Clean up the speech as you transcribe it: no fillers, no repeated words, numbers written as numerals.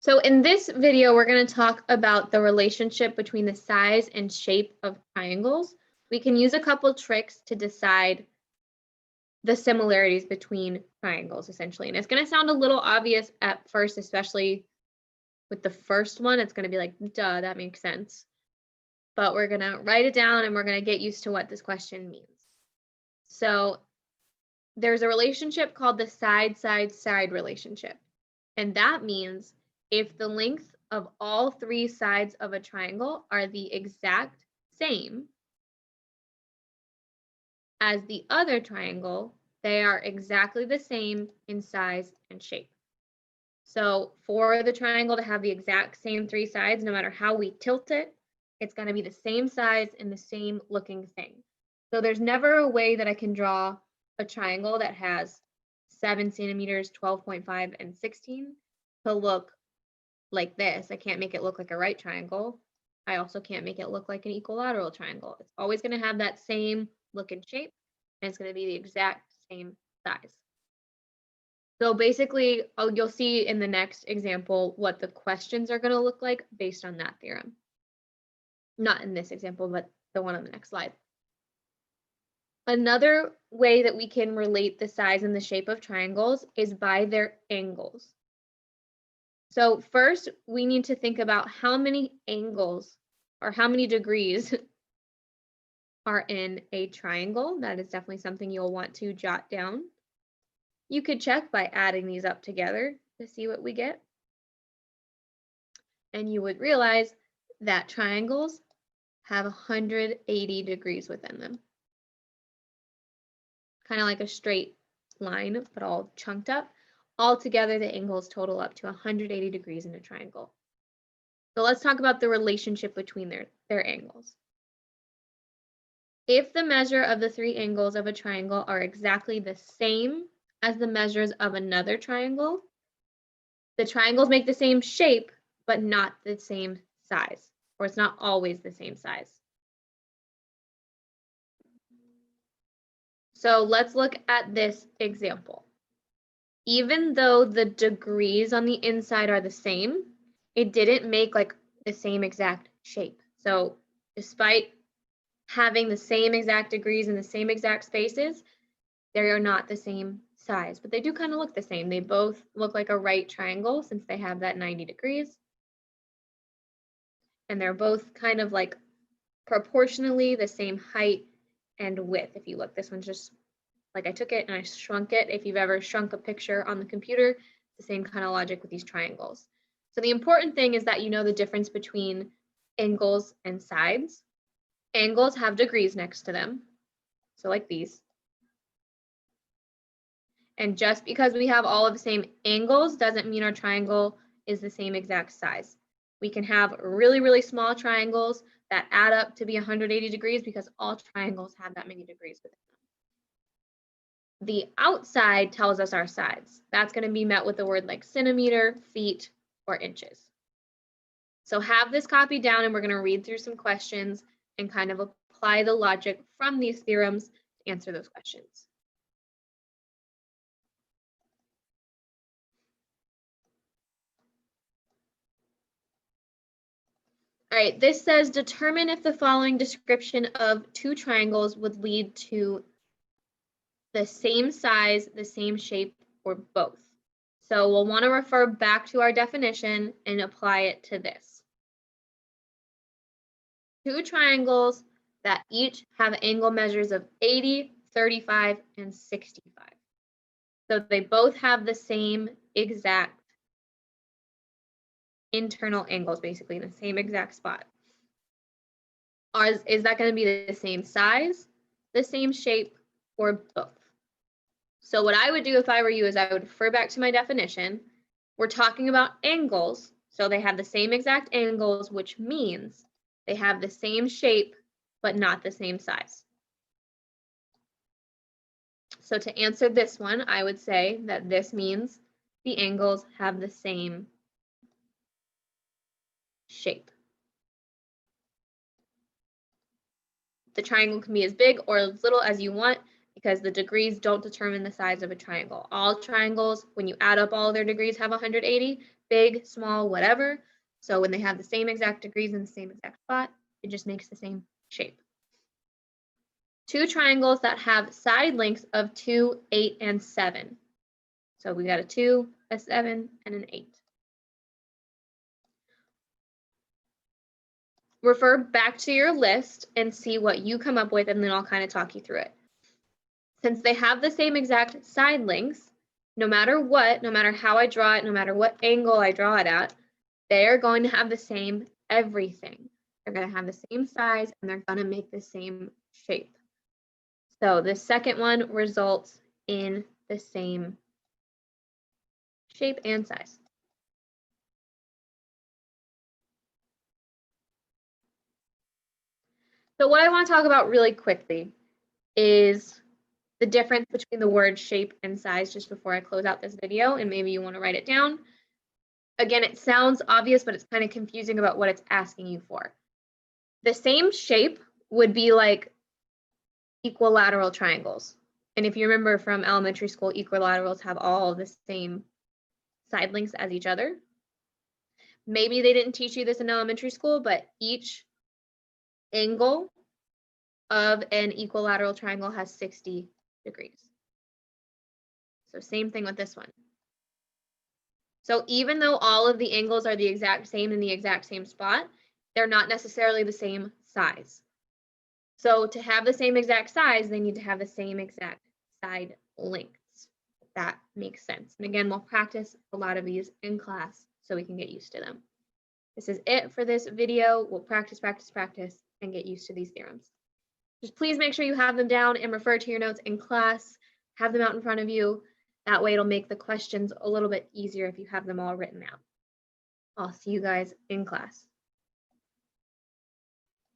So in this video, we're going to talk about the relationship between the size and shape of triangles. We can use a couple tricks to decide the similarities between triangles, essentially. And it's going to sound a little obvious at first, especially with the first one. It's going to be like, duh, that makes sense. But we're going to write it down and we're going to get used to what this question means. So there's a relationship called the side-side-side relationship. And that means if the length of all three sides of a triangle are the exact same as the other triangle, they are exactly the same in size and shape. So for the triangle to have the exact same three sides, no matter how we tilt it, it's going to be the same size and the same looking thing. So there's never a way that I can draw a triangle that has 7 centimeters, 12.5, and 16 to look like this. I can't make it look like a right triangle. I also can't make it look like an equilateral triangle. It's always going to have that same look and shape, and it's going to be the exact same size. So basically, you'll see in the next example what the questions are going to look like based on that theorem. Not in this example, but the one on the next slide. Another way that we can relate the size and the shape of triangles is by their angles. So first, we need to think about how many angles or how many degrees are in a triangle. That is definitely something you'll want to jot down. You could check by adding these up together to see what we get. And you would realize that triangles have 180 degrees within them. Kind of like a straight line, but all chunked up. Altogether, the angles total up to 180 degrees in a triangle. So let's talk about the relationship between their angles. If the measure of the three angles of a triangle are exactly the same as the measures of another triangle, the triangles make the same shape, but not the same size, or it's not always the same size. So let's look at this example. Even though the degrees on the inside are the same, it didn't make like the same exact shape. So despite having the same exact degrees in the same exact spaces, they are not the same size, but they do kind of look the same. They both look like a right triangle since they have that 90 degrees. And they're both kind of like proportionally the same height and width. If you look, this one's just like I took it and I shrunk it. If you've ever shrunk a picture on the computer, it's the same kind of logic with these triangles. So the important thing is that you know the difference between angles and sides. Angles have degrees next to them, so like these. And just because we have all of the same angles doesn't mean our triangle is the same exact size. We can have really, really small triangles that add up to be 180 degrees because all triangles have that many degrees within them. The outside tells us our sides. That's going to be met with the word like centimeter, feet, or inches. So have this copied down and we're going to read through some questions and kind of apply the logic from these theorems to answer those questions. All right, this says determine if the following description of two triangles would lead to the same size, the same shape, or both. So we'll want to refer back to our definition and apply it to this. Two triangles that each have angle measures of 80, 35, and 65. So they both have the same exact internal angles, basically in the same exact spot. Is that going to be the same size, the same shape, or both? So what I would do if I were you is I would refer back to my definition. We're talking about angles, so they have the same exact angles, which means they have the same shape, but not the same size. So to answer this one, I would say that this means the angles have the same shape. The triangle can be as big or as little as you want. because the degrees don't determine the size of a triangle. All triangles, when you add up all their degrees, have 180, big, small, whatever. So when they have the same exact degrees in the same exact spot, it just makes the same shape. Two triangles that have side lengths of 2, 8, and 7. So we got a 2, a 7, and an 8. Refer back to your list and see what you come up with, and then I'll kind of talk you through it. Since they have the same exact side lengths, no matter what, no matter how I draw it, no matter what angle I draw it at, they are going to have the same everything. They're going to have the same size, and they're going to make the same shape. So the second one results in the same shape and size. So what I want to talk about really quickly is the difference between the word shape and size just before I close out this video, and maybe you want to write it down. Again, it sounds obvious, but it's kind of confusing about what it's asking you for. The same shape would be like equilateral triangles. And if you remember from elementary school, equilaterals have all the same side lengths as each other. Maybe they didn't teach you this in elementary school, but each angle of an equilateral triangle has 60 degrees. So same thing with this one. So even though all of the angles are the exact same in the exact same spot, they're not necessarily the same size. So to have the same exact size, they need to have the same exact side lengths. If that makes sense. And again, we'll practice a lot of these in class so we can get used to them. This is it for this video. We'll practice, and get used to these theorems. Just please make sure you have them down and refer to your notes in class. Have them out in front of you. That way it'll make the questions a little bit easier if you have them all written out. I'll see you guys in class.